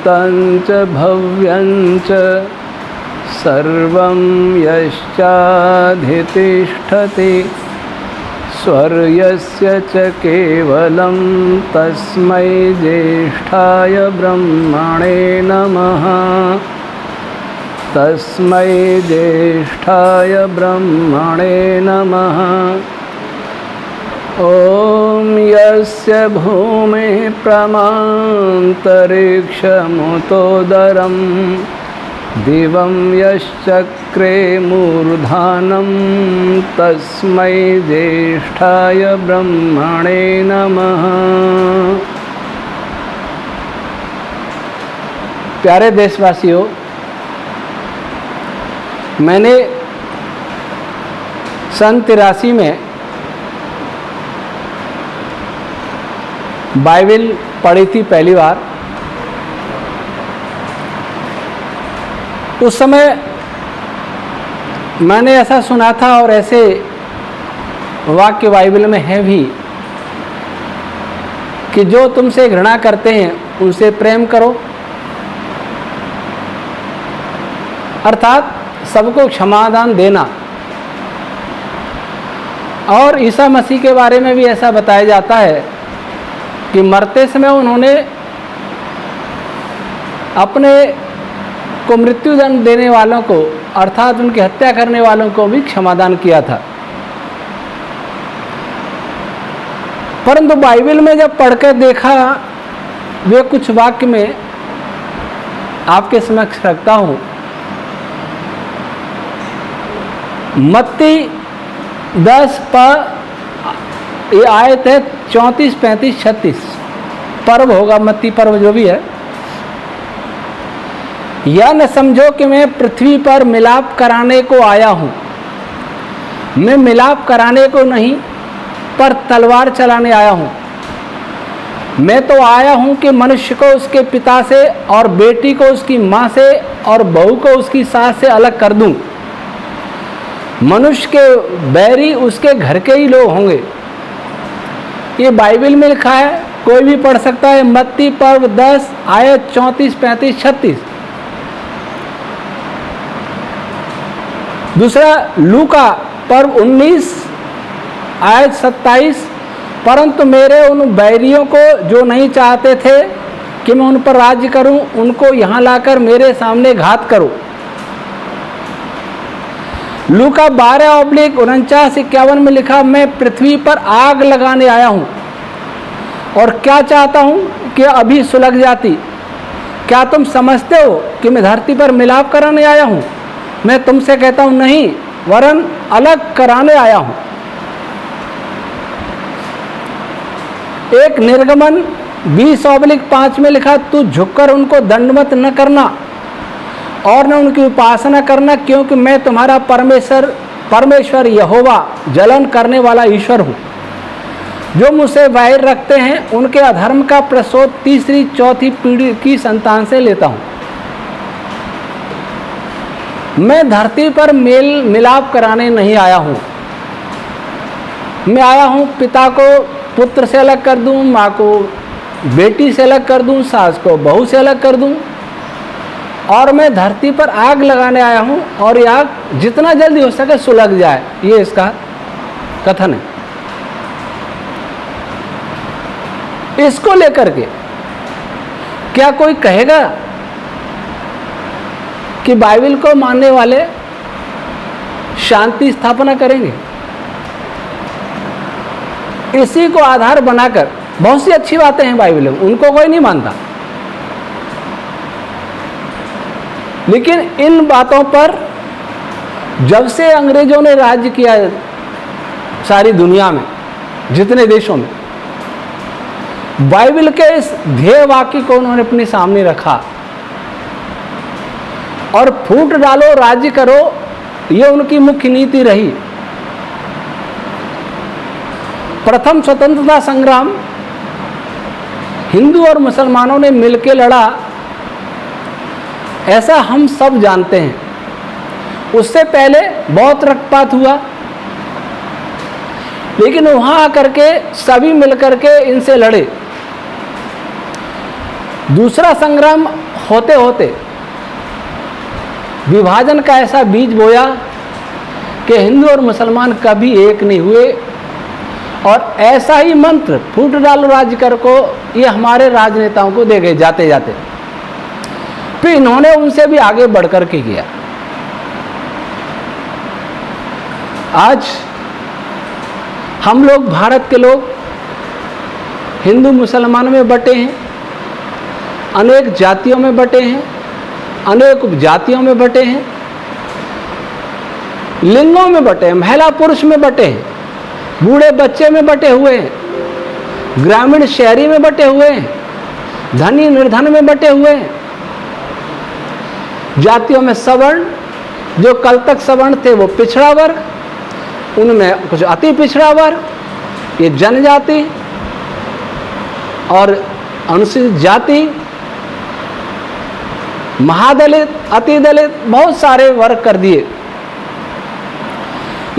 भूतं च भव्यं च सर्वं यश्चाधितिष्ठति स्वर्यस्य च केवलं तस्मै ज्येष्ठाय ब्रह्मणे नमः। तस्मै ज्येष्ठाय ब्रह्मणे नमः। ॐ यस्य भूमिः प्रमान्तरिक्षमुतोदरं दिवं यश्चक्रे मूर्धानं तस्मै ज्येष्ठाय ब्रह्मणे नमः। प्यारे देशवासियों, मैंने सन 83 में बाइबल पढ़ी थी पहली बार। उस समय मैंने ऐसा सुना था और ऐसे वाक्य बाइबल में है भी कि जो तुमसे घृणा करते हैं उनसे प्रेम करो, अर्थात सबको क्षमादान देना। और ईसा मसीह के बारे में भी ऐसा बताया जाता है कि मरते समय उन्होंने अपने को मृत्युदंड देने वालों को, अर्थात उनकी हत्या करने वालों को भी क्षमादान किया था। परंतु बाइबल में जब पढ़कर देखा, वे कुछ वाक्य में आपके समक्ष रखता हूँ। मत्ती 10 पर ये आयत है 34, 35, 36 पर्व होगा, मत्ती पर्व जो भी है। यह न समझो कि मैं पृथ्वी पर मिलाप कराने को आया हूँ। मैं मिलाप कराने को नहीं, पर तलवार चलाने आया हूँ। मैं तो आया हूँ कि मनुष्य को उसके पिता से और बेटी को उसकी माँ से और बहू को उसकी सास से अलग कर दूँ। मनुष्य के बैरी उसके घर के ही लोग होंगे। ये बाइबल में लिखा है, कोई भी पढ़ सकता है। मत्ती पर्व 10 आयत 34, 35, 36। दूसरा लूका पर्व 19 आयत 27। परंतु मेरे उन बैरियों को जो नहीं चाहते थे कि मैं उन पर राज्य करूं, उनको यहाँ लाकर मेरे सामने घात करो। लूका 12/49-51 में लिखा, मैं पृथ्वी पर आग लगाने आया हूँ और क्या चाहता हूँ कि अभी सुलग जाती। क्या तुम समझते हो कि मैं धरती पर मिलाप कराने आया हूँ? मैं तुमसे कहता हूँ नहीं, वरन अलग कराने आया हूँ। एक निर्गमन 20/5 में लिखा, तू झुककर उनको दंडवत न करना और न उनकी उपासना करना, क्योंकि मैं तुम्हारा परमेश्वर यहोवा जलन करने वाला ईश्वर हूँ। जो मुझसे वैर रखते हैं उनके अधर्म का प्रतिशोध तीसरी चौथी पीढ़ी की संतान से लेता हूँ। मैं धरती पर मेल मिलाप कराने नहीं आया हूँ। मैं आया हूँ पिता को पुत्र से अलग कर दूँ, माँ को बेटी से अलग कर दूँ, सास को बहू से अलग कर दूँ, और मैं धरती पर आग लगाने आया हूँ और ये आग जितना जल्दी हो सके सुलग जाए। ये इसका कथन है। इसको लेकर के क्या कोई कहेगा कि बाइबल को मानने वाले शांति स्थापना करेंगे? इसी को आधार बनाकर बहुत सी अच्छी बातें हैं बाइबल में, उनको कोई नहीं मानता, लेकिन इन बातों पर जब से अंग्रेजों ने राज्य किया सारी दुनिया में, जितने देशों में, बाइबल के इस ध्येय वाक्य को उन्होंने अपने सामने रखा और फूट डालो राज्य करो, ये उनकी मुख्य नीति रही। प्रथम स्वतंत्रता संग्राम हिंदू और मुसलमानों ने मिलकर लड़ा, ऐसा हम सब जानते हैं। उससे पहले बहुत रक्तपात हुआ, लेकिन वहां आकर के सभी मिलकर के इनसे लड़े। दूसरा संग्राम होते होते विभाजन का ऐसा बीज बोया कि हिंदू और मुसलमान कभी एक नहीं हुए। और ऐसा ही मंत्र फूट डालो राज्य कर को ये हमारे राजनेताओं को दे गए जाते जाते। फिर इन्होंने उनसे भी आगे बढ़कर के किया। आज हम लोग भारत के लोग हिंदू मुसलमान में बटे हैं, अनेक जातियों में बटे हैं, अनेक उपजातियों में बटे हैं, लिंगों में बटे हैं, महिला पुरुष में बटे हैं, बूढ़े बच्चे में बटे हुए हैं, ग्रामीण शहरी में बटे हुए हैं, धनी निर्धन में बटे हुए हैं। जातियों में सवर्ण, जो कल तक सवर्ण थे वो पिछड़ा वर्ग, उनमें कुछ अति पिछड़ा वर्ग, ये जनजाति और अनुसूचित जाति, महादलित, अति दलित, बहुत सारे वर्ग कर दिए।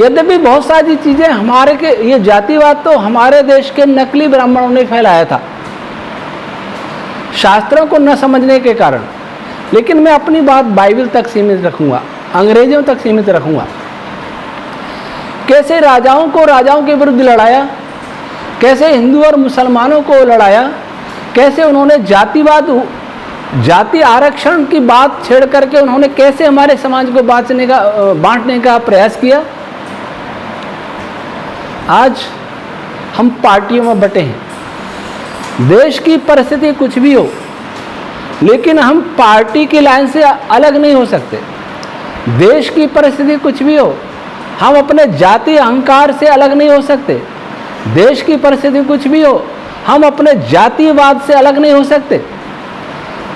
यद्यपि बहुत सारी चीजें हमारे के ये जातिवाद तो हमारे देश के नकली ब्राह्मणों ने फैलाया था शास्त्रों को न समझने के कारण। लेकिन मैं अपनी बात बाइबल तक सीमित रखूंगा, अंग्रेजों तक सीमित रखूंगा। कैसे राजाओं को राजाओं के विरुद्ध लड़ाया, कैसे हिंदू और मुसलमानों को लड़ाया, कैसे उन्होंने जातिवाद, जाति आरक्षण की बात छेड़ करके उन्होंने कैसे हमारे समाज को बांटने का प्रयास किया। आज हम पार्टियों में बटे हैं। देश की परिस्थिति कुछ भी हो, लेकिन हम पार्टी की लाइन से अलग नहीं हो सकते। देश की परिस्थिति कुछ भी हो, हम अपने जाति अहंकार से अलग नहीं हो सकते। देश की परिस्थिति कुछ भी हो, हम अपने जातिवाद से अलग नहीं हो सकते।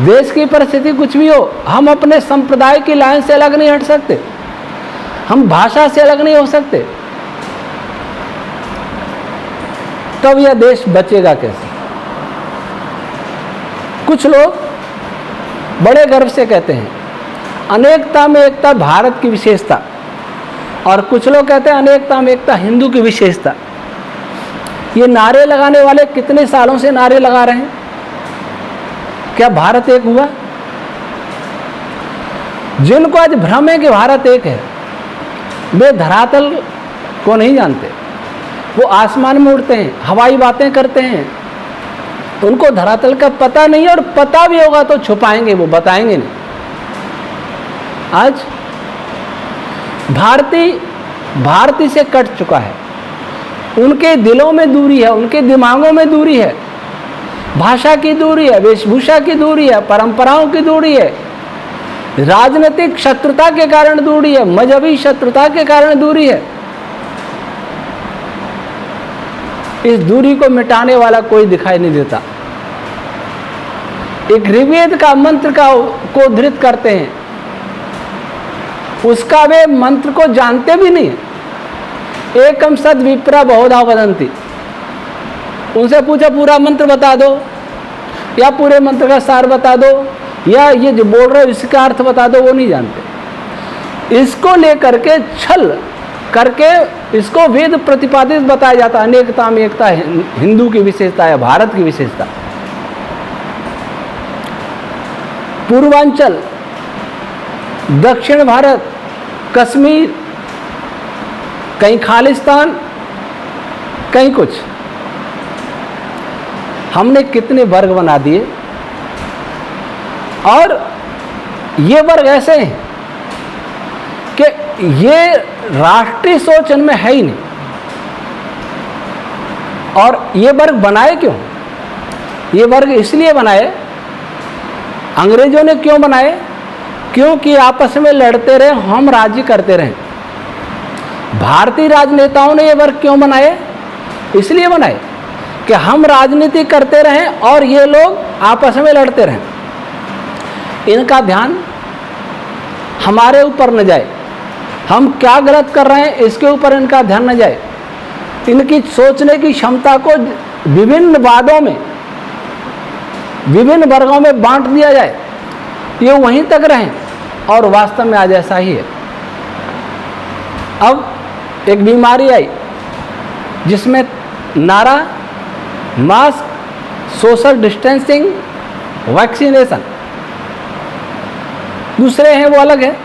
देश की परिस्थिति कुछ भी हो, हम अपने संप्रदाय की लाइन से अलग नहीं हट सकते। हम भाषा से अलग नहीं हो सकते। तब यह देश बचेगा कैसे? कुछ लोग बड़े गर्व से कहते हैं अनेकता में एकता भारत की विशेषता, और कुछ लोग कहते हैं अनेकता में एकता हिंदू की विशेषता। ये नारे लगाने वाले कितने सालों से नारे लगा रहे हैं? क्या भारत एक हुआ? जिनको आज भ्रम है कि भारत एक है, वे धरातल को नहीं जानते। वो आसमान में उड़ते हैं, हवाई बातें करते हैं, उनको धरातल का पता नहीं है, और पता भी होगा तो छुपाएंगे, वो बताएंगे नहीं। आज भारतीय से कट चुका है। उनके दिलों में दूरी है, उनके दिमागों में दूरी है, भाषा की दूरी है, वेशभूषा की दूरी है, परंपराओं की दूरी है, राजनीतिक शत्रुता के कारण दूरी है, मजहबी शत्रुता के कारण दूरी है। इस दूरी को मिटाने वाला कोई दिखाई नहीं देता। एक ऋग्वेद का मंत्र को उद्धृत करते हैं, उसका वे मंत्र को जानते भी नहीं। एकम सद विप्रा बहुधा वदंती। उनसे पूछा पूरा मंत्र बता दो, या पूरे मंत्र का सार बता दो, या ये जो बोल रहे हो इसका अर्थ बता दो, वो नहीं जानते। इसको लेकर के छल करके इसको वेद प्रतिपादित बताया जाता है। अनेकता में एकता हिंदू की विशेषता है, भारत की विशेषता। पूर्वांचल, दक्षिण भारत, कश्मीर, कहीं खालिस्तान, कहीं कुछ, हमने कितने वर्ग बना दिए। और ये वर्ग ऐसे हैं कि ये राष्ट्रीय सोच इनमें है ही नहीं। और ये वर्ग बनाए क्यों? ये वर्ग इसलिए बनाए, अंग्रेजों ने क्यों बनाए? क्योंकि आपस में लड़ते रहे, हम राज्य करते रहे। भारतीय राजनेताओं ने ये वर्ग क्यों बनाए? इसलिए बनाए कि हम राजनीति करते रहें और ये लोग आपस में लड़ते रहें। इनका ध्यान हमारे ऊपर न जाए, हम क्या गलत कर रहे हैं इसके ऊपर इनका ध्यान न जाए। इनकी सोचने की क्षमता को विभिन्न वादों में, विभिन्न वर्गों में बांट दिया जाए, ये वहीं तक रहें। और वास्तव में आज ऐसा ही है। अब एक बीमारी आई जिसमें नारा मास्क, सोशल डिस्टेंसिंग, वैक्सीनेशन, दूसरे हैं वो अलग है।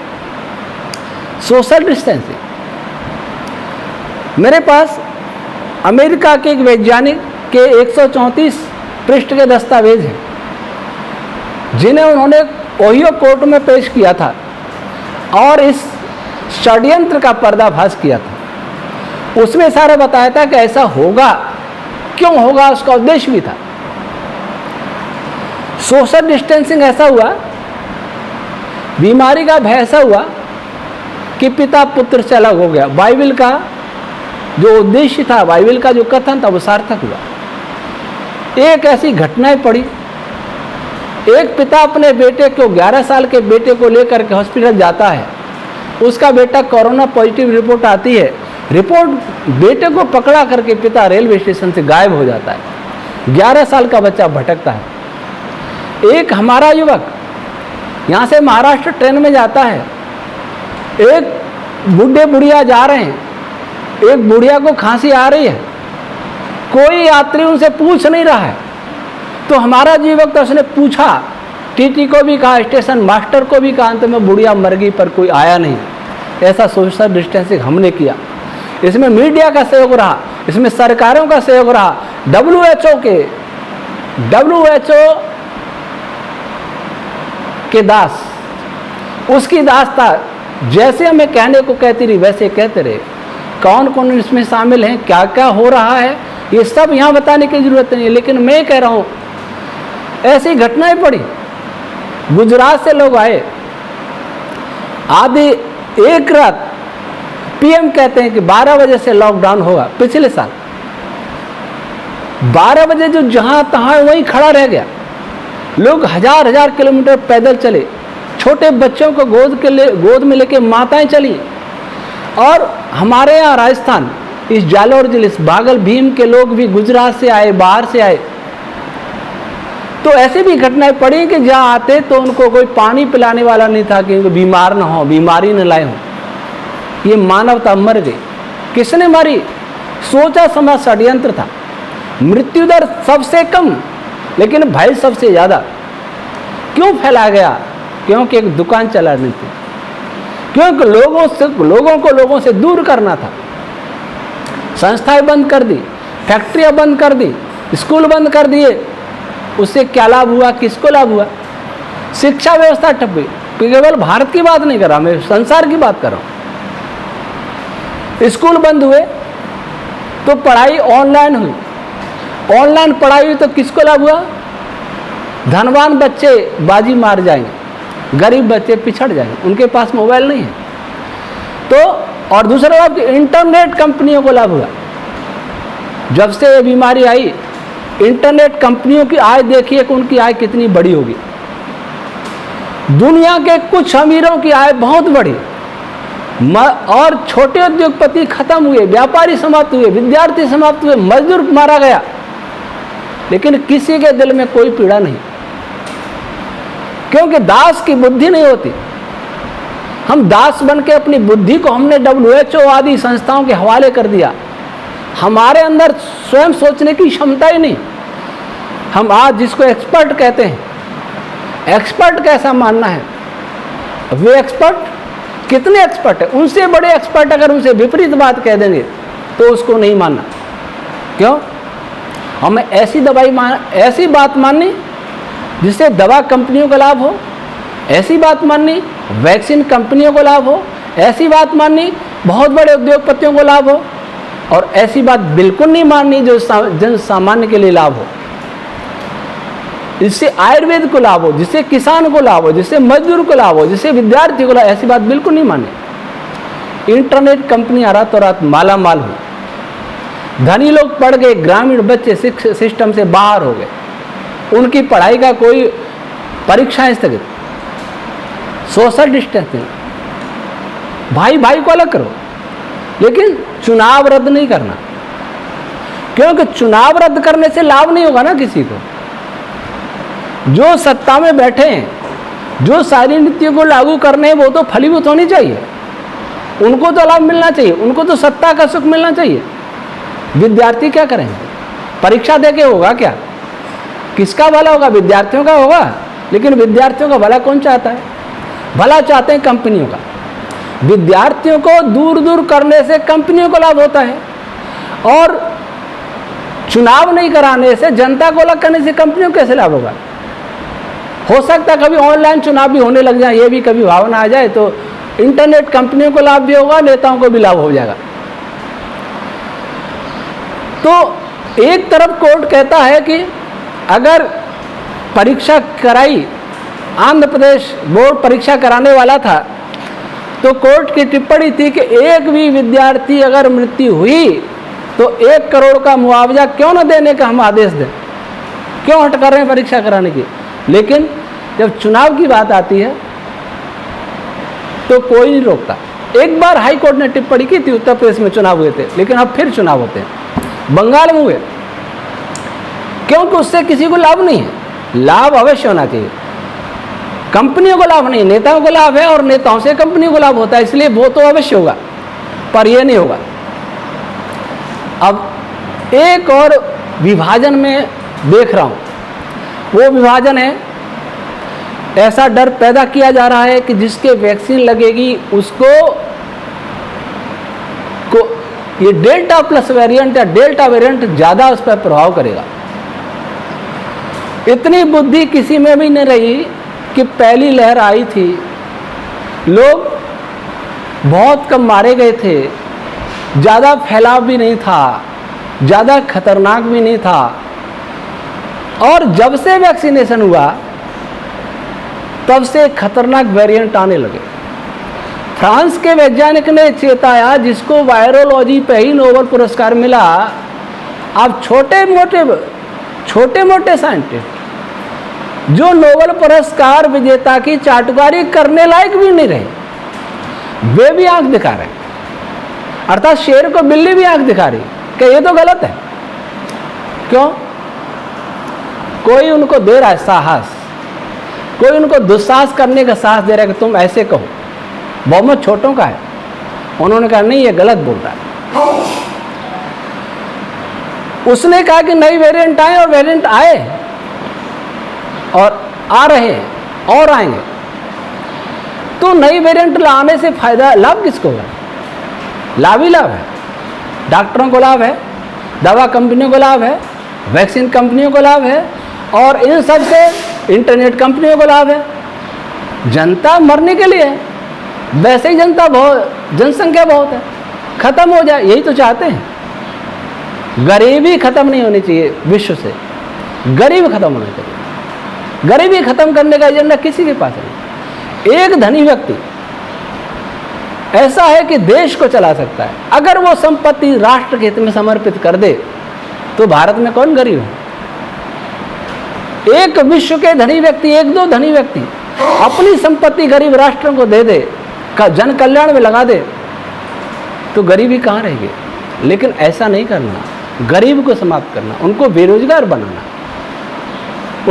सोशल डिस्टेंसिंग, मेरे पास अमेरिका के एक वैज्ञानिक के 134 पृष्ठ के दस्तावेज हैं जिन्हें उन्होंने ओहियो कोर्ट में पेश किया था और इस षड्यंत्र का पर्दाफाश किया था। उसमें सारा बताया था कि ऐसा होगा, क्यों होगा, उसका उद्देश्य भी था। सोशल डिस्टेंसिंग ऐसा हुआ, बीमारी का भय ऐसा हुआ कि पिता पुत्र से अलग हो गया। बाइबल का जो उद्देश्य था, बाइबल का जो कथन था, वो सार्थक हुआ। एक ऐसी घटनाएं पड़ी, एक पिता अपने बेटे को 11 साल के बेटे को लेकर के हॉस्पिटल जाता है, उसका बेटा कोरोना पॉजिटिव रिपोर्ट आती है, रिपोर्ट बेटे को पकड़ा करके पिता रेलवे स्टेशन से गायब हो जाता है। 11 साल का बच्चा भटकता है। एक हमारा युवक यहाँ से महाराष्ट्र ट्रेन में जाता है, एक बूढ़े बुढ़िया जा रहे हैं, एक बुढ़िया को खांसी आ रही है, कोई यात्री उनसे पूछ नहीं रहा है, तो हमारा युवक तो उसने पूछा, टीटी को भी कहा, स्टेशन मास्टर को भी कहा, अंत में बुढ़िया मर गई पर कोई आया नहीं। ऐसा सोशल डिस्टेंसिंग हमने किया। इसमें मीडिया का सहयोग रहा, इसमें सरकारों का सहयोग रहा। WHO के दास, उसकी दास था, जैसे हमें कहने को कहती रही वैसे कहते रहे। कौन कौन इसमें शामिल हैं, क्या क्या हो रहा है, ये सब यहाँ बताने की जरूरत नहीं है। लेकिन मैं कह रहा हूँ ऐसी घटनाएं पड़ी। गुजरात से लोग आए, आधी एक रात, PM कहते हैं कि 12 बजे से लॉकडाउन होगा। पिछले साल 12 बजे जो जहां तहां वहीं खड़ा रह गया। लोग हजार किलोमीटर पैदल चले, छोटे बच्चों को गोद में लेके माताएं चली। और हमारे यहाँ राजस्थान, इस जालोर जिले, इस बागल भीम के लोग भी गुजरात से आए, बाहर से आए। तो ऐसी भी घटनाएं पड़ी कि जहाँ आते तो उनको कोई पानी पिलाने वाला नहीं था कि उनको बीमार ना हो, बीमारी न लाए हो। ये मानवता मर गई। किसने मारी? सोचा समझा षड्यंत्र था। मृत्यु दर सबसे कम लेकिन भय सबसे ज्यादा। क्यों फैला गया? क्योंकि एक दुकान चला रही थी, क्योंकि लोगों से दूर करना था। संस्थाएं बंद कर दी, फैक्ट्रियां बंद कर दी, स्कूल बंद कर दिए। उससे क्या लाभ हुआ? किसको लाभ हुआ? शिक्षा व्यवस्था ठप गई। केवल भारत की बात नहीं कर रहा, मैं संसार की बात कर रहा हूं। स्कूल बंद हुए तो पढ़ाई ऑनलाइन हुई। ऑनलाइन पढ़ाई हुई तो किसको लाभ हुआ? धनवान बच्चे बाजी मार जाएंगे, गरीब बच्चे पिछड़ जाएंगे, उनके पास मोबाइल नहीं है। तो और दूसरा लाभ, इंटरनेट कंपनियों को लाभ हुआ। जब से ये बीमारी आई, इंटरनेट कंपनियों की आय देखिए कि उनकी आय कितनी बड़ी होगी। दुनिया के कुछ अमीरों की आय बहुत बढ़ी और छोटे उद्योगपति खत्म हुए, व्यापारी समाप्त हुए, विद्यार्थी समाप्त हुए, मजदूर मारा गया। लेकिन किसी के दिल में कोई पीड़ा नहीं, क्योंकि दास की बुद्धि नहीं होती। हम दास बन के अपनी बुद्धि को हमने WHO आदि संस्थाओं के हवाले कर दिया। हमारे अंदर स्वयं सोचने की क्षमता ही नहीं। हम आज जिसको एक्सपर्ट कहते हैं, एक्सपर्ट कैसा मानना है? वे एक्सपर्ट कितने एक्सपर्ट है? उनसे बड़े एक्सपर्ट अगर उनसे विपरीत बात कह देंगे तो उसको नहीं मानना। क्यों? हमें ऐसी बात माननी जिससे दवा कंपनियों का लाभ हो, ऐसी बात माननी वैक्सीन कंपनियों को लाभ हो, ऐसी बात माननी बहुत बड़े उद्योगपतियों को लाभ हो, और ऐसी बात बिल्कुल नहीं माननी जो जन सामान्य के लिए लाभ हो, जिससे आयुर्वेद को लाभ हो, जिससे किसान को लाभ हो, जिससे मजदूर को लाभ हो, जिससे विद्यार्थी को लाभ। ऐसी बात बिल्कुल नहीं माननी। इंटरनेट कंपनियां रातों रात माला माल हुई, धनी लोग पढ़ गए, ग्रामीण बच्चे सिस्टम से बाहर हो गए, उनकी पढ़ाई का कोई परीक्षाएं स्थगित। सोशल डिस्टेंसिंग, भाई भाई को अलग करो, लेकिन चुनाव रद्द नहीं करना, क्योंकि चुनाव रद्द करने से लाभ नहीं होगा ना किसी को। जो सत्ता में बैठे हैं, जो सारी नीतियों को लागू करने हैं, वो तो फलीभूत होनी चाहिए, उनको तो लाभ मिलना चाहिए, उनको तो सत्ता का सुख मिलना चाहिए। विद्यार्थी क्या करेंगे? परीक्षा देके होगा क्या? किसका भला होगा? विद्यार्थियों का होगा। लेकिन विद्यार्थियों का भला कौन चाहता है? भला चाहते हैं कंपनियों का। विद्यार्थियों को दूर दूर करने से कंपनियों को लाभ होता है, और चुनाव नहीं कराने से, जनता को अलग करने से कंपनियों को कैसे लाभ होगा? हो सकता है कभी ऑनलाइन चुनाव भी होने लग जाए, ये भी कभी भावना आ जाए, तो इंटरनेट कंपनियों को लाभ भी होगा, नेताओं को भी लाभ हो जाएगा। तो एक तरफ कोर्ट कहता है कि अगर परीक्षा कराई, आंध्र प्रदेश बोर्ड परीक्षा कराने वाला था, तो कोर्ट की टिप्पणी थी कि एक भी विद्यार्थी अगर मृत्यु हुई तो 1 करोड़ का मुआवजा क्यों न देने का हम आदेश दें, क्यों हट कर रहे हैं परीक्षा कराने की। लेकिन जब चुनाव की बात आती है तो कोई नहीं रोकता। एक बार हाई कोर्ट ने टिप्पणी की थी, उत्तर प्रदेश में चुनाव हुए थे, लेकिन अब फिर चुनाव होते हैं। बंगाल में हुए, क्योंकि उससे किसी को लाभ नहीं है। लाभ अवश्य होना चाहिए, कंपनियों को लाभ नहीं, नेताओं को लाभ है, और नेताओं से कंपनियों को लाभ होता है, इसलिए वो तो अवश्य होगा, पर यह नहीं होगा। अब एक और विभाजन में देख रहा हूं, वो विभाजन है, ऐसा डर पैदा किया जा रहा है कि जिसके वैक्सीन लगेगी उसको ये डेल्टा प्लस वेरिएंट या डेल्टा वेरिएंट ज्यादा उस पर प्रभाव करेगा। इतनी बुद्धि किसी में भी नहीं रही कि पहली लहर आई थी, लोग बहुत कम मारे गए थे, ज़्यादा फैलाव भी नहीं था, ज़्यादा खतरनाक भी नहीं था, और जब से वैक्सीनेशन हुआ तब से खतरनाक वेरिएंट आने लगे। फ्रांस के वैज्ञानिक ने चेताया, जिसको वायरोलॉजी पे ही नोबेल पुरस्कार मिला, अब छोटे मोटे साइंटिस्ट जो नोबेल पुरस्कार विजेता की चाटुकारी करने लायक भी नहीं रहे, वे भी आंख दिखा रहे हैं। अर्थात शेर को बिल्ली भी आंख दिखा रही कि ये तो गलत है। क्यों? कोई उनको दे रहा है साहस, कोई उनको दुस्साहस करने का साहस दे रहा है कि तुम ऐसे कहो। बहुमत छोटों का है, उन्होंने कहा नहीं, ये गलत बोल रहा है। उसने कहा कि नई वेरिएंट आए, और वेरिएंट आए और आ रहे हैं और आएंगे। तो नई वेरिएंट लाने से फायदा, लाभ किसको है? लाभ ही लाभ है, डॉक्टरों को लाभ है, दवा कंपनियों को लाभ है, वैक्सीन कंपनियों को लाभ है, और इन सब से इंटरनेट कंपनियों को लाभ है। जनता मरने के लिए है, वैसे ही जनसंख्या बहुत है, खत्म हो जाए, यही तो चाहते हैं। गरीबी खत्म नहीं होनी चाहिए विश्व से, गरीब खत्म होना चाहिए। गरीबी खत्म करने का एजेंडा किसी के पास नहीं। एक धनी व्यक्ति ऐसा है कि देश को चला सकता है, अगर वो संपत्ति राष्ट्र के हित में समर्पित कर दे तो भारत में कौन गरीब है? एक विश्व के धनी व्यक्ति, एक दो धनी व्यक्ति अपनी संपत्ति गरीब राष्ट्रों को दे दे, जन कल्याण में लगा दे, तो गरीबी कहाँ रहेगी? लेकिन ऐसा नहीं करना, गरीब को समाप्त करना, उनको बेरोजगार बनाना,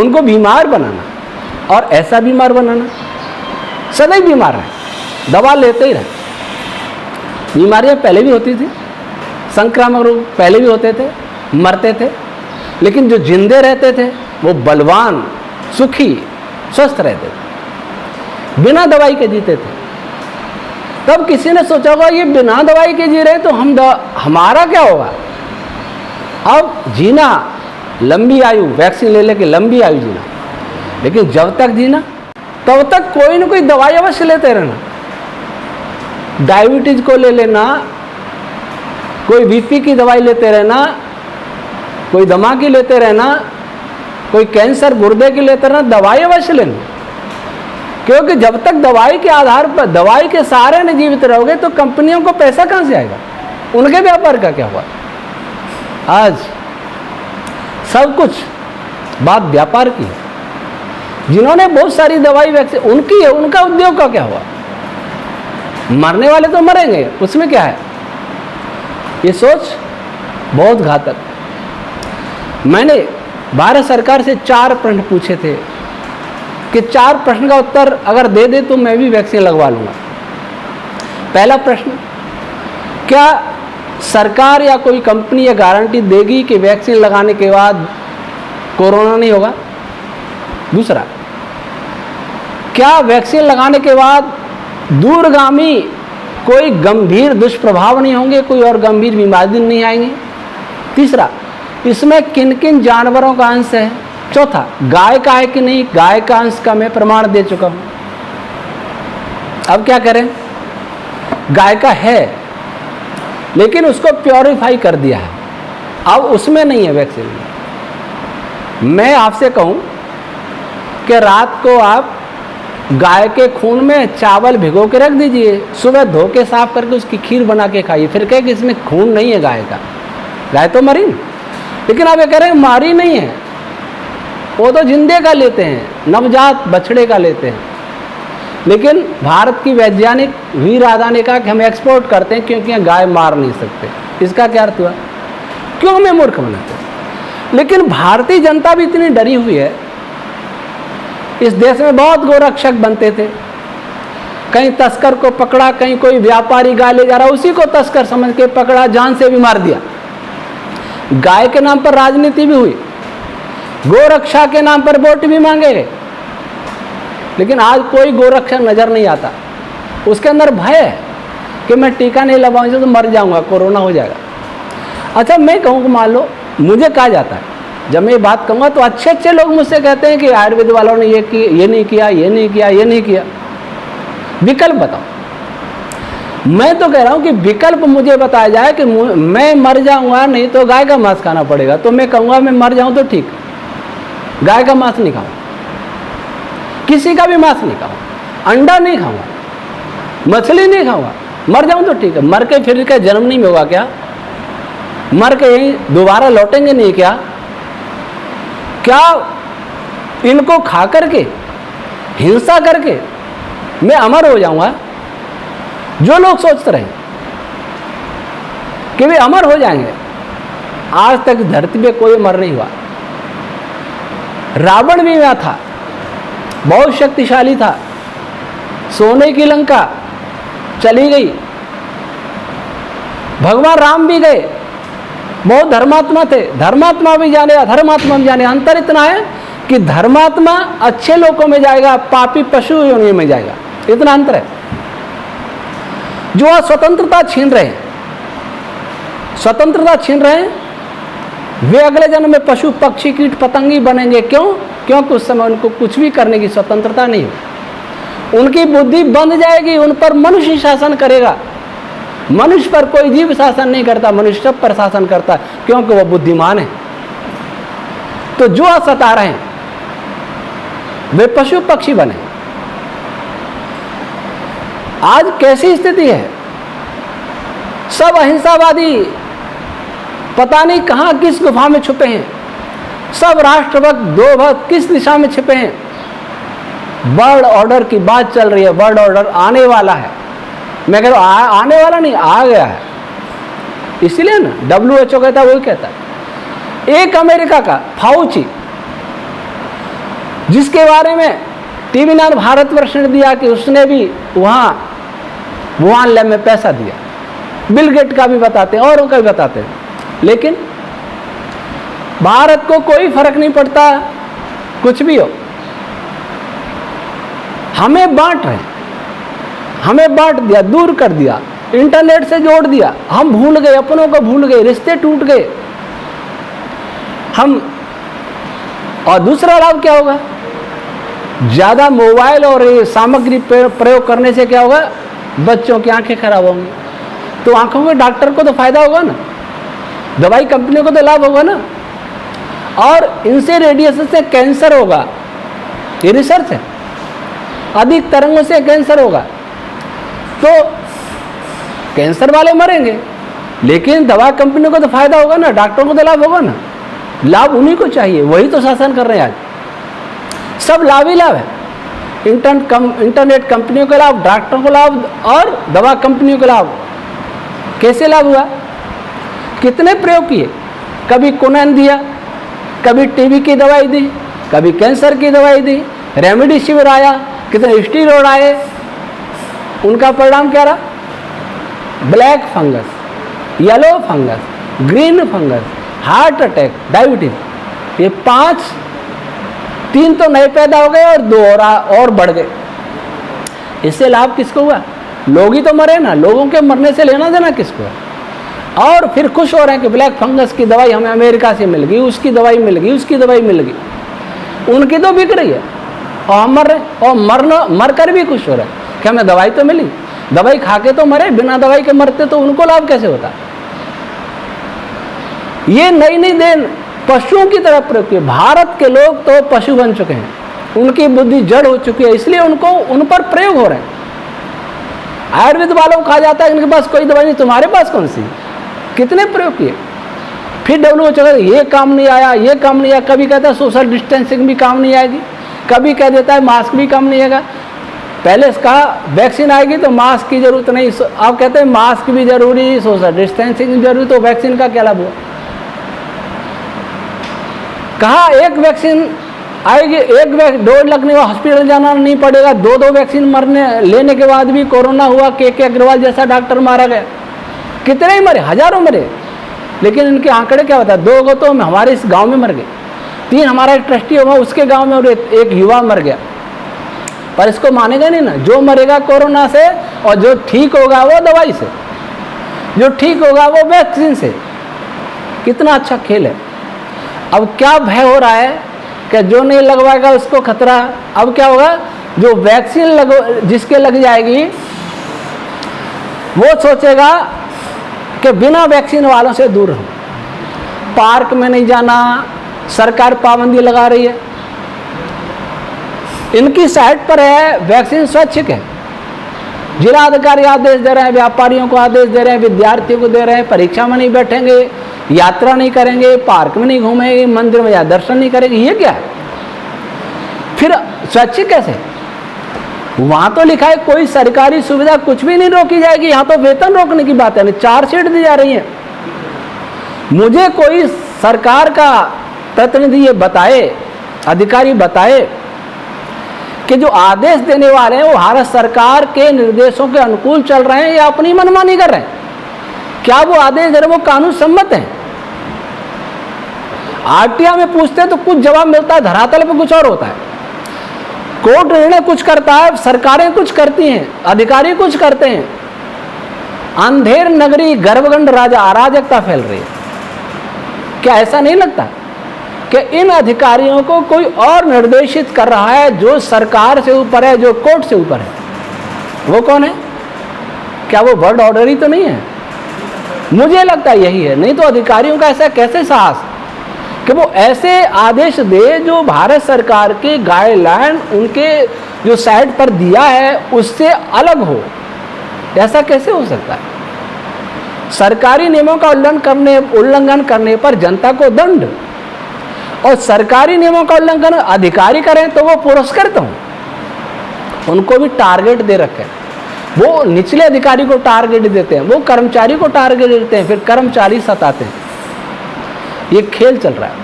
उनको बीमार बनाना, और ऐसा बीमार बनाना सदैव बीमार रहे, दवा लेते ही रहे। बीमारियां पहले भी होती थी, संक्रामक रोग पहले भी होते थे, मरते थे, लेकिन जो जिंदे रहते थे वो बलवान, सुखी, स्वस्थ रहते थे, बिना दवाई के जीते थे। तब किसी ने सोचा होगा ये बिना दवाई के जी रहे तो हमारा क्या होगा? अब जीना, लंबी आयु, वैक्सीन ले लेके लंबी आयु जीना, लेकिन जब तक जीना तब तक कोई ना कोई दवाई अवश्य लेते रहना। डायबिटीज को ले लेना, कोई बीपी की दवाई लेते रहना, कोई दमा की लेते रहना, कोई कैंसर गुर्दे की लेते रहना, दवाई अवश्य लेना। क्योंकि जब तक दवाई के आधार पर, दवाई के सहारे में जीवित रहोगे तो कंपनियों को पैसा कहां से आएगा? उनके व्यापार का क्या हुआ? आज सब कुछ बात व्यापार की है। जिन्होंने बहुत सारी दवाई वैक्सीन उनकी है, उनका उद्योग का क्या हुआ? मरने वाले तो मरेंगे, उसमें क्या है? ये सोच बहुत घातक। मैंने भारत सरकार से 4 प्रश्न पूछे थे कि 4 प्रश्न का उत्तर अगर दे दे तो मैं भी वैक्सीन लगवा लूँगा। पहला प्रश्न, क्या सरकार या कोई कंपनी ये गारंटी देगी कि वैक्सीन लगाने के बाद कोरोना नहीं होगा? दूसरा, क्या वैक्सीन लगाने के बाद दूरगामी कोई गंभीर दुष्प्रभाव नहीं होंगे, कोई और गंभीर बीमारी नहीं आएंगी? तीसरा, इसमें किन किन जानवरों का अंश है? चौथा, गाय का है कि नहीं? गाय का अंश का मैं प्रमाण दे चुका हूं। अब क्या करें? गाय का है लेकिन उसको प्योरीफाई कर दिया है, अब उसमें नहीं है वैक्सीन। मैं आपसे कहूं कि रात को आप गाय के खून में चावल भिगो के रख दीजिए, सुबह धो के साफ करके उसकी खीर बना के खाइए, फिर कहे कि इसमें खून नहीं है गाय का। गाय तो मरी, लेकिन आप ये कह रहे हैं मारी नहीं है, वो तो जिंदे का लेते हैं, नवजात बछड़े का लेते हैं। लेकिन भारत की वैज्ञानिक वीर आदा ने कहा कि हम एक्सपोर्ट करते हैं क्योंकि यहाँ गाय मार नहीं सकते। इसका क्या अर्थ हुआ? क्यों हमें मूर्ख बनाते हैं? लेकिन भारतीय जनता भी इतनी डरी हुई है। इस देश में बहुत गोरक्षक बनते थे, कहीं तस्कर को पकड़ा, कहीं कोई व्यापारी गाय ले जा रहा, उसी को तस्कर समझ के पकड़ा, जान से भी मार दिया। गाय के नाम पर राजनीति भी हुई, गोरक्षा के नाम पर वोट भी मांगे गए, लेकिन आज कोई गोरक्षक नजर नहीं आता। उसके अंदर भय है कि मैं टीका नहीं लगवाऊंगा तो मर जाऊंगा, कोरोना हो जाएगा। अच्छा, मैं कहूँ कि मान लो मुझे कहा जाता है, जब मैं ये बात कहूँगा तो अच्छे अच्छे लोग मुझसे कहते हैं कि आयुर्वेद वालों ने ये नहीं किया, ये नहीं किया, ये नहीं किया। विकल्प बताओ। मैं तो कह रहा हूँ कि विकल्प मुझे बताया जाए कि मैं मर जाऊंगा, नहीं तो गाय का मांस खाना पड़ेगा। तो मैं कहूँगा मैं मर जाऊँ तो ठीक, गाय का मांस नहीं खाऊँ, किसी का भी मांस नहीं खाऊंगा, अंडा नहीं खाऊंगा, मछली नहीं खाऊंगा, मर जाऊं तो ठीक है। मर के फिर का जन्म नहीं होगा क्या? मर के यहीं दोबारा लौटेंगे नहीं क्या? क्या इनको खा करके, हिंसा करके मैं अमर हो जाऊंगा? जो लोग सोचते रहे कि वे अमर हो जाएंगे, आज तक धरती पे कोई अमर नहीं हुआ। रावण भी वहां था, बहुत शक्तिशाली था, सोने की लंका चली गई। भगवान राम भी गए, बहुत धर्मात्मा थे, धर्मात्मा भी जाने, अधर्मात्मा भी जाने। अंतर इतना है कि धर्मात्मा अच्छे लोगों में जाएगा, पापी पशु योनि में जाएगा, इतना अंतर है। जो आज स्वतंत्रता छीन रहे हैं, स्वतंत्रता छीन रहे हैं, वे अगले जन्म में पशु पक्षी कीट पतंगी बनेंगे। क्यों? क्योंकि उस समय उनको कुछ भी करने की स्वतंत्रता नहीं है। उनकी बुद्धि बंद जाएगी, उन पर मनुष्य शासन करेगा। मनुष्य पर कोई जीव शासन नहीं करता, मनुष्य सब पर शासन करता है, क्योंकि वह बुद्धिमान है। तो जो सता रहे हैं वे पशु पक्षी बने। आज कैसी स्थिति है? सब अहिंसावादी पता नहीं कहां किस गुफा में छुपे हैं, सब राष्ट्रभक्त दो भक्त किस दिशा में छिपे हैं। वर्ल्ड ऑर्डर की बात चल रही है, वर्ल्ड ऑर्डर आने वाला है। मैं कह रहा हूं आने वाला नहीं, आ गया है। इसलिए ना WHO कहता है, वही कहता है। एक अमेरिका का फाउची, जिसके बारे में टीवी नाइन भारतवर्ष ने दिया कि उसने भी वहां वुहान लैब में पैसा दिया, बिल गेट का भी बताते हैं, औरों का भी बताते हैं। लेकिन भारत को कोई फर्क नहीं पड़ता, कुछ भी हो। हमें बांट रहे, हमें बांट दिया, दूर कर दिया, इंटरनेट से जोड़ दिया, हम भूल गए, अपनों को भूल गए, रिश्ते टूट गए हम। और दूसरा लाभ क्या होगा? ज्यादा मोबाइल और सामग्री प्रयोग करने से क्या होगा? बच्चों की आंखें खराब होंगी, तो आंखों के डॉक्टर को तो फायदा होगा ना, दवाई कंपनियों को तो लाभ होगा ना। और इनसे रेडिएशन से कैंसर होगा, ये रिसर्च है। अधिक तरंगों से कैंसर होगा, तो कैंसर वाले मरेंगे, लेकिन दवा कंपनियों को तो फायदा होगा ना, डॉक्टरों को तो लाभ होगा ना। लाभ उन्हीं को चाहिए, वही तो शासन कर रहे हैं आज। सब लाभ ही लाभ है, इंटरनेट कंपनियों का लाभ, डॉक्टरों को लाभ और दवा कंपनियों का लाभ। कैसे लाभ हुआ? कितने प्रयोग किए, कभी कोनैन दिया, कभी टीबी की दवाई दी, कभी कैंसर की दवाई दी, रेमडेसिविर आया, कितने स्टीरॉयड आए। उनका परिणाम क्या रहा? Black fungus, yellow fungus, green fungus, heart attack, diabetes. ये 3 तो नए पैदा हो गए और 2 और बढ़ गए। इससे लाभ किसको हुआ? लोग ही तो मरे ना, लोगों के मरने से लेना देना किसको है? और फिर खुश हो रहे हैं कि ब्लैक फंगस की दवाई हमें अमेरिका से मिल गई, उसकी दवाई मिल गई, उसकी दवाई मिल गई। उनकी तो बिक रही है और हम मर रहे हैं, और मर कर भी खुश हो रहे हैं कि हमें दवाई तो मिली। दवाई खा के तो मरे, बिना दवाई के मरते तो उनको लाभ कैसे होता? ये नई नई देन पशुओं की तरफ प्रयोग की। भारत के लोग तो पशु बन चुके हैं, उनकी बुद्धि जड़ हो चुकी है, इसलिए उनको उन पर प्रयोग हो रहे हैं। आयुर्वेद वालों को कहा जाता है इनके पास कोई दवाई नहीं, तुम्हारे पास कौन सी? कितने प्रयोग किए। फिर WHO कहता है ये काम नहीं आया, ये काम नहीं आया। कभी कहता है सोशल डिस्टेंसिंग भी काम नहीं आएगी, कभी कह देता है मास्क भी काम नहीं आएगा। पहले कहा वैक्सीन आएगी तो मास्क की जरूरत नहीं, अब कहते हैं मास्क भी जरूरी, सोशल डिस्टेंसिंग भी जरूरी, तो वैक्सीन का क्या लाभ हुआ? कहा एक वैक्सीन आएगी, एक डोज लगने का हॉस्पिटल जाना नहीं पड़ेगा, 2-2 वैक्सीन लेने के बाद भी कोरोना हुआ। के अग्रवाल जैसा डॉक्टर मारा गया, कितने ही मरे, हजारों मरे। लेकिन इनके आंकड़े क्या बता, 2 तो हमारे इस गांव में मर गए, 3 हमारा एक ट्रस्टी हुआ उसके गांव में, और एक युवा मर गया। पर इसको मानेगा नहीं ना, जो मरेगा कोरोना से और जो ठीक होगा वो दवाई से, जो ठीक होगा वो वैक्सीन से। कितना अच्छा खेल है। अब क्या भय हो रहा है कि जो नहीं लगवाएगा उसको खतरा। अब क्या होगा, जो वैक्सीन जिसके लग जाएगी वो सोचेगा कि बिना वैक्सीन वालों से दूर रहूं, पार्क में नहीं जाना, सरकार पाबंदी लगा रही है। इनकी साइट पर है वैक्सीन स्वैच्छिक है, जिला अधिकारी आदेश दे रहे हैं, व्यापारियों को आदेश दे रहे हैं, विद्यार्थियों को दे रहे हैं, परीक्षा में नहीं बैठेंगे, यात्रा नहीं करेंगे, पार्क में नहीं घूमेंगे, मंदिर में या दर्शन नहीं करेंगे। ये क्या है? फिर स्वैच्छिक कैसे? वहां तो लिखा है कोई सरकारी सुविधा कुछ भी नहीं रोकी जाएगी, यहां तो वेतन रोकने की बात है, चार्जशीट दी जा रही है। मुझे कोई सरकार का प्रतिनिधि ये बताए, अधिकारी बताए कि जो आदेश देने वाले हैं वो भारत सरकार के निर्देशों के अनुकूल चल रहे हैं या अपनी मनमानी कर रहे हैं? क्या वो आदेश दे रहे हैं वो कानून सम्मत है? RTI में पूछते हैं तो कुछ जवाब मिलता है, धरातल पर कुछ और होता है। कोर्ट निर्णय कुछ करता है, सरकारें कुछ करती हैं, अधिकारी कुछ करते हैं। अंधेर नगरी गर्भगंड राजा अराजकता फैल रही है। क्या ऐसा नहीं लगता कि इन अधिकारियों को कोई और निर्देशित कर रहा है, जो सरकार से ऊपर है, जो कोर्ट से ऊपर है? वो कौन है? क्या वो वर्ड ऑर्डर ही तो नहीं है? मुझे लगता है यही है। नहीं तो अधिकारियों का ऐसा कैसे साहस कि वो ऐसे आदेश दे जो भारत सरकार के गाइडलाइन उनके जो साइट पर दिया है उससे अलग हो? ऐसा कैसे हो सकता है? सरकारी नियमों का उल्लंघन करने पर जनता को दंड, और सरकारी नियमों का उल्लंघन अधिकारी करें तो वो पुरस्कृत हों। उनको भी टारगेट दे रखे हैं। वो निचले अधिकारी को टारगेट देते हैं, वो कर्मचारी को टारगेट देते हैं, फिर कर्मचारी सताते हैं। ये खेल चल रहा है।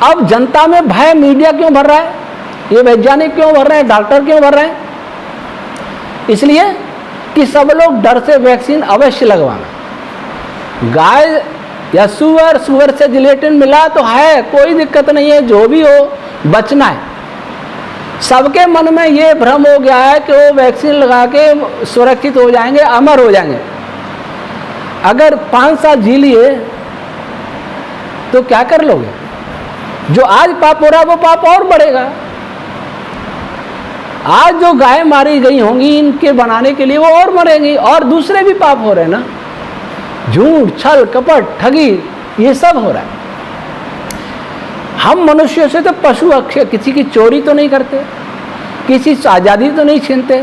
अब जनता में भय मीडिया क्यों भर रहा है? ये वैज्ञानिक क्यों भर रहे हैं? डॉक्टर क्यों भर रहे हैं? इसलिए कि सब लोग डर से वैक्सीन अवश्य लगवाना। गाय या सुअर से जिलेटिन मिला तो है, कोई दिक्कत नहीं है, जो भी हो बचना है। सबके मन में ये भ्रम हो गया है कि वो वैक्सीन लगा के सुरक्षित हो जाएंगे, अमर हो जाएंगे। अगर 5 साल जी लिए तो क्या कर लोगे? जो आज पाप हो रहा है वो पाप और बढ़ेगा। आज जो गाय मारी गई होंगी इनके बनाने के लिए, वो और मरेंगी, और दूसरे भी पाप हो रहे हैं ना। झूठ, छल, कपट, ठगी, ये सब हो रहा है। हम मनुष्यों से तो पशु अक्षय, किसी की चोरी तो नहीं करते, किसी से आज़ादी तो नहीं छीनते,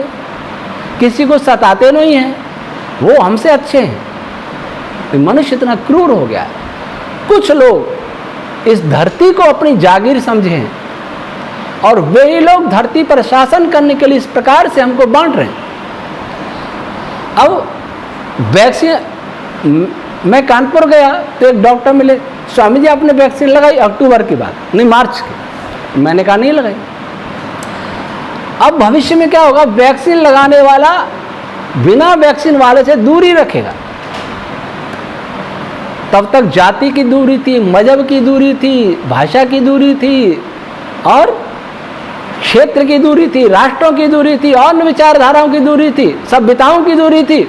किसी को सताते नहीं हैं, वो हमसे अच्छे हैं। मनुष्य इतना क्रूर हो गया है। कुछ लोग इस धरती को अपनी जागीर समझे हैं और वही लोग धरती पर शासन करने के लिए इस प्रकार से हमको बांट रहे हैं। अब वैक्सीन, मैं कानपुर गया तो एक डॉक्टर मिले, स्वामी जी आपने वैक्सीन लगाई? अक्टूबर की बात, नहीं मार्च की। मैंने कहा नहीं लगाई। अब भविष्य में क्या होगा? वैक्सीन लगाने वाला बिना वैक्सीन वाले से दूरी रखेगा। तब तक जाति की दूरी थी, मजहब की दूरी थी, भाषा की दूरी थी, और क्षेत्र की दूरी थी, राष्ट्रों की दूरी थी, अन्य विचारधाराओं की दूरी थी, सभ्यताओं की दूरी थी,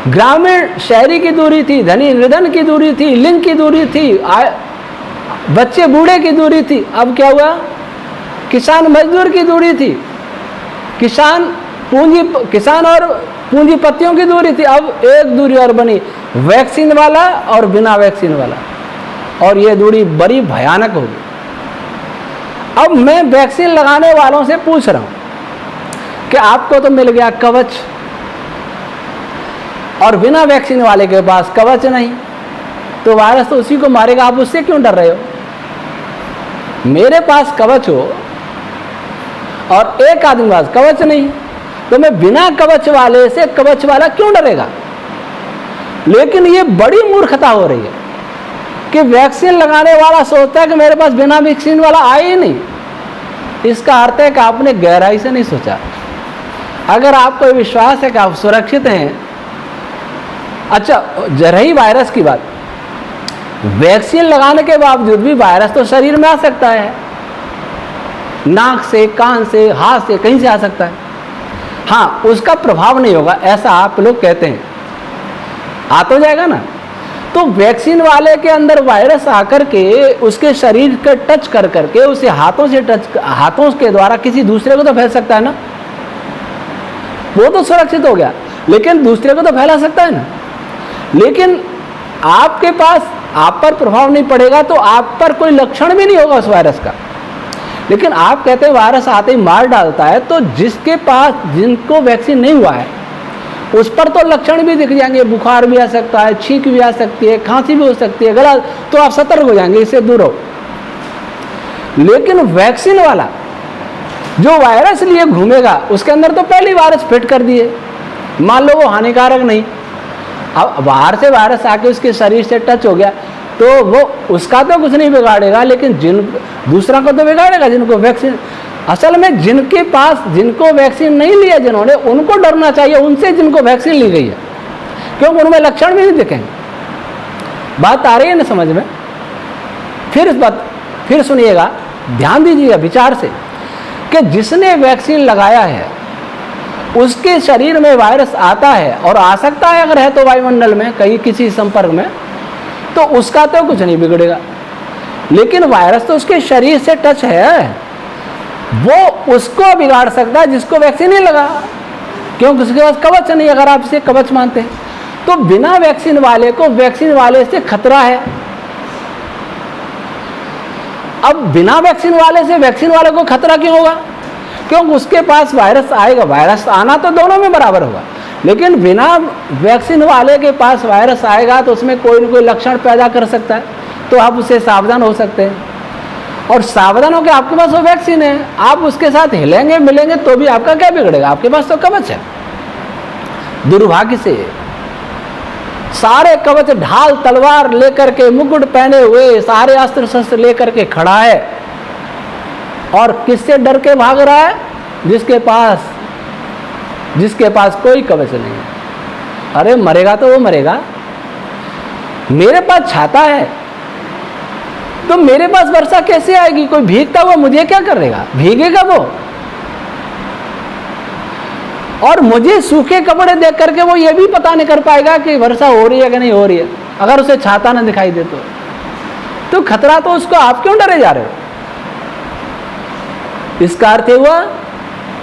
ग्रामीण शहरी की दूरी थी, धनी निर्धन की दूरी थी, लिंग की दूरी थी, बच्चे बूढ़े की दूरी थी। अब क्या हुआ? किसान मजदूर की दूरी थी, किसान और पूंजीपतियों की दूरी थी। अब एक दूरी और बनी, वैक्सीन वाला और बिना वैक्सीन वाला, और ये दूरी बड़ी भयानक होगी। अब मैं वैक्सीन लगाने वालों से पूछ रहा हूं कि आपको तो मिल गया कवच, और बिना वैक्सीन वाले के पास कवच नहीं, तो वायरस तो उसी को मारेगा, आप उससे क्यों डर रहे हो? मेरे पास कवच हो और एक आदमी के पास कवच नहीं, तो मैं बिना कवच वाले से कवच वाला क्यों डरेगा? लेकिन ये बड़ी मूर्खता हो रही है कि वैक्सीन लगाने वाला सोचता है कि मेरे पास बिना वैक्सीन वाला आए ही नहीं। इसका अर्थ है कि आपने गहराई से नहीं सोचा। अगर आपको विश्वास है कि आप सुरक्षित हैं, अच्छा रही वायरस की बात, वैक्सीन लगाने के बावजूद भी वायरस तो शरीर में आ सकता है, नाक से, कान से, हाथ से, कहीं से आ सकता है। हाँ, उसका प्रभाव नहीं होगा ऐसा आप लोग कहते हैं, आ तो जाएगा ना। तो वैक्सीन वाले के अंदर वायरस आकर के उसके शरीर के टच कर करके उसे हाथों के द्वारा किसी दूसरे को तो फैल सकता है ना, वो तो सुरक्षित हो गया, लेकिन दूसरे को तो फैला सकता है ना। लेकिन आपके पास, आप पर प्रभाव नहीं पड़ेगा, तो आप पर कोई लक्षण भी नहीं होगा उस वायरस का। लेकिन आप कहते हैं वायरस आते ही मार डालता है, तो जिसके पास, जिनको वैक्सीन नहीं हुआ है, उस पर तो लक्षण भी दिख जाएंगे, बुखार भी आ सकता है, छींक भी आ सकती है, खांसी भी हो सकती है, गला, तो आप सतर्क हो जाएंगे, इससे दूर हो। लेकिन वैक्सीन वाला जो वायरस लिए घूमेगा, उसके अंदर तो पहले वायरस फिट कर दिए, मान लो वो हानिकारक नहीं, अब बाहर से वायरस आके उसके शरीर से टच हो गया, तो वो उसका तो कुछ नहीं बिगाड़ेगा, लेकिन दूसरा को तो बिगाड़ेगा जिनको वैक्सीन। असल में जिनके पास, जिनको वैक्सीन नहीं लिया जिन्होंने, उनको डरना चाहिए उनसे जिनको वैक्सीन ली गई है, क्योंकि उनमें लक्षण भी नहीं दिखेंगे। बात आ रही है ना समझ में? फिर सुनिएगा, ध्यान दीजिएगा विचार से, कि जिसने वैक्सीन लगाया है उसके शरीर में वायरस आता है, और आ सकता है अगर है तो वायुमंडल में कहीं किसी संपर्क में, तो उसका तो कुछ नहीं बिगड़ेगा। लेकिन वायरस तो उसके शरीर से टच है, वो उसको बिगाड़ सकता है जिसको वैक्सीन नहीं लगा, क्योंकि उसके पास कवच नहीं, अगर आप इसे कवच मानते हैं। तो बिना वैक्सीन वाले को वैक्सीन वाले से खतरा है। अब बिना वैक्सीन वाले से वैक्सीन वाले को खतरा क्यों होगा? क्योंकि उसके पास वायरस आएगा, वायरस आना तो दोनों में बराबर होगा, लेकिन बिना वैक्सीन वाले के पास वायरस आएगा तो उसमें कोई न कोई लक्षण पैदा कर सकता है, तो आप उससे सावधान हो सकते हैं। और सावधान हो के आपके पास वो वैक्सीन है, आप उसके साथ हिलेंगे मिलेंगे तो भी आपका क्या बिगड़ेगा? आपके पास तो कवच है। दुर्भाग्य से सारे कवच, ढाल तलवार लेकर के, मुकुट पहने हुए, सारे अस्त्र शस्त्र लेकर के खड़ा है, और किससे डर के भाग रहा है? जिसके पास कोई कवच नहीं है। अरे मरेगा तो वो मरेगा, मेरे पास छाता है तो मेरे पास वर्षा कैसे आएगी? कोई भीगता हुआ मुझे क्या करेगा? भीगेगा वो। और मुझे सूखे कपड़े देख करके वो ये भी पता नहीं कर पाएगा कि वर्षा हो रही है कि नहीं हो रही है, अगर उसे छाता ना दिखाई दे तो खतरा तो उसको, आप क्यों डरे जा रहे हो? इसका अर्थ हुआ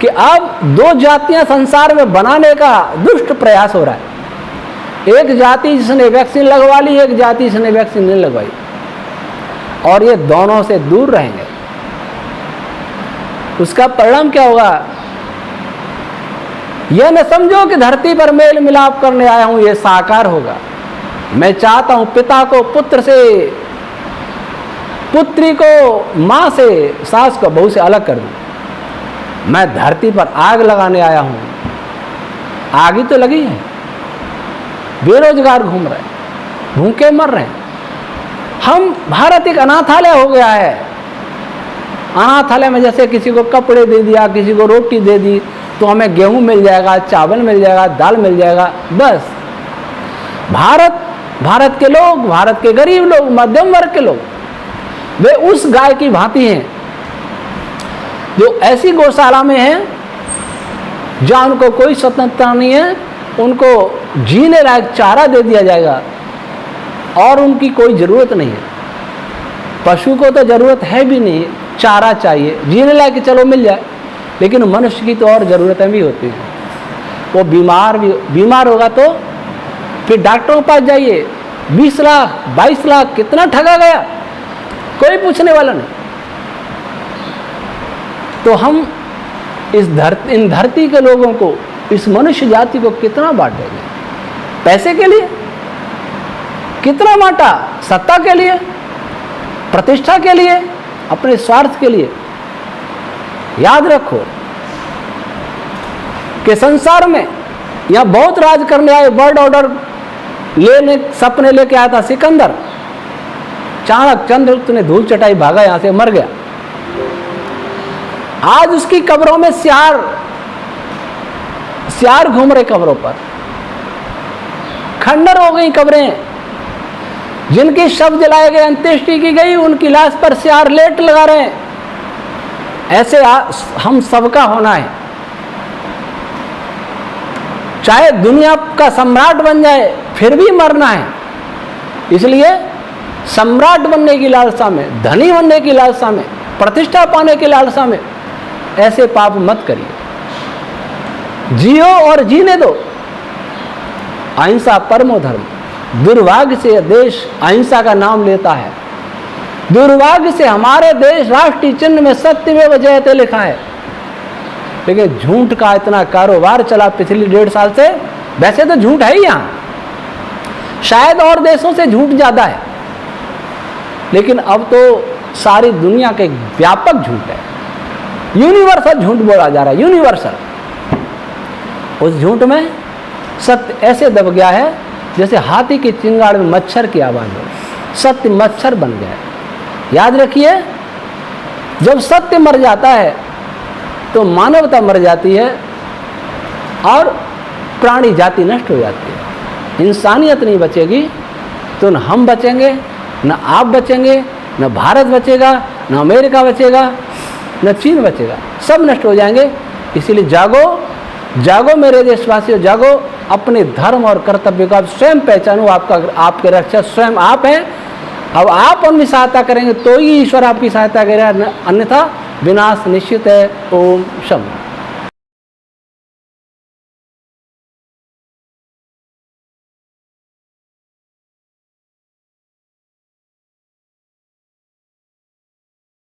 कि अब दो जातियां संसार में बनाने का दुष्ट प्रयास हो रहा है। एक जाति जिसने वैक्सीन लगवा ली, एक जाति जिसने वैक्सीन नहीं लगवाई, और ये दोनों से दूर रहेंगे। उसका परिणाम क्या होगा? यह न समझो कि धरती पर मेल मिलाप करने आया हूं, यह साकार होगा। मैं चाहता हूं पिता को पुत्र से, पुत्री को मां से, सास को बहू से अलग कर दूं। मैं धरती पर आग लगाने आया हूं। आग ही तो लगी है, बेरोजगार घूम रहे हैं, भूखे मर रहे हैं। हम, भारत एक अनाथालय हो गया है। अनाथालय में जैसे किसी को कपड़े दे दिया, किसी को रोटी दे दी, तो हमें गेहूं मिल जाएगा, चावल मिल जाएगा, दाल मिल जाएगा, बस। भारत के लोग, भारत के गरीब लोग, मध्यम वर्ग के लोग, वे उस गाय की भांति हैं जो ऐसी गौशाला में हैं जहाँ उनको कोई स्वतंत्रता नहीं है, उनको जीने लायक चारा दे दिया जाएगा और उनकी कोई ज़रूरत नहीं है। पशु को तो ज़रूरत है भी नहीं, चारा चाहिए, जीने लायक चलो मिल जाए, लेकिन मनुष्य की तो और ज़रूरतें भी होती हैं। वो बीमार होगा तो फिर डॉक्टरों के पास जाइए, 20 लाख 22 लाख कितना ठगा गया, कोई पूछने वाला नहीं। तो हम इन धरती के लोगों को, इस मनुष्य जाति को कितना बांटेंगे? पैसे के लिए कितना बांटा? सत्ता के लिए, प्रतिष्ठा के लिए, अपने स्वार्थ के लिए। याद रखो कि संसार में यह बहुत राज करने आए, वर्ल्ड ऑर्डर लेने सपने लेके आया था सिकंदर, चाणक्य चंद्रगुप्त ने धूल चटाई, भागा, यहां से मर गया। आज उसकी कब्रों में सियार घूम रहे, कब्रों पर खंडर हो गई कब्रें। जिनके शव जलाए गए, अंत्येष्टि की गई, उनकी लाश पर सियार लेट लगा रहे हैं। ऐसे हम सबका होना है, चाहे दुनिया का सम्राट बन जाए फिर भी मरना है। इसलिए सम्राट बनने की लालसा में, धनी बनने की लालसा में, प्रतिष्ठा पाने की लालसा में ऐसे पाप मत करिए। जियो और जीने दो। अहिंसा परमो धर्म। दुर्भाग्य से देश अहिंसा का नाम लेता है। दुर्भाग्य से हमारे देश राष्ट्रीय चिन्ह में सत्यमेव जयते लिखा है, लेकिन झूठ का इतना कारोबार चला पिछली 1.5 साल से। वैसे तो झूठ है ही यहाँ, शायद और देशों से झूठ ज्यादा है, लेकिन अब तो सारी दुनिया का एक व्यापक झूठ है, यूनिवर्सल झूठ बोला जा रहा है, यूनिवर्सल। उस झूठ में सत्य ऐसे दब गया है जैसे हाथी की चिंगाड़ में मच्छर की आवाज हो। सत्य मच्छर बन गया है। याद रखिए, जब सत्य मर जाता है तो मानवता मर जाती है और प्राणी जाति नष्ट हो जाती है। इंसानियत नहीं बचेगी तो न हम बचेंगे, न आप बचेंगे, न भारत बचेगा, न अमेरिका बचेगा, न चीन बचेगा, सब नष्ट हो जाएंगे। इसीलिए जागो, जागो मेरे देशवासियों, जागो। अपने धर्म और कर्तव्य का स्वयं पहचानो। आपके रक्षक स्वयं आप हैं। अब आप उनकी सहायता करेंगे तो ही ईश्वर आपकी सहायता करेगा, अन्यथा विनाश निश्चित है। ओम शम।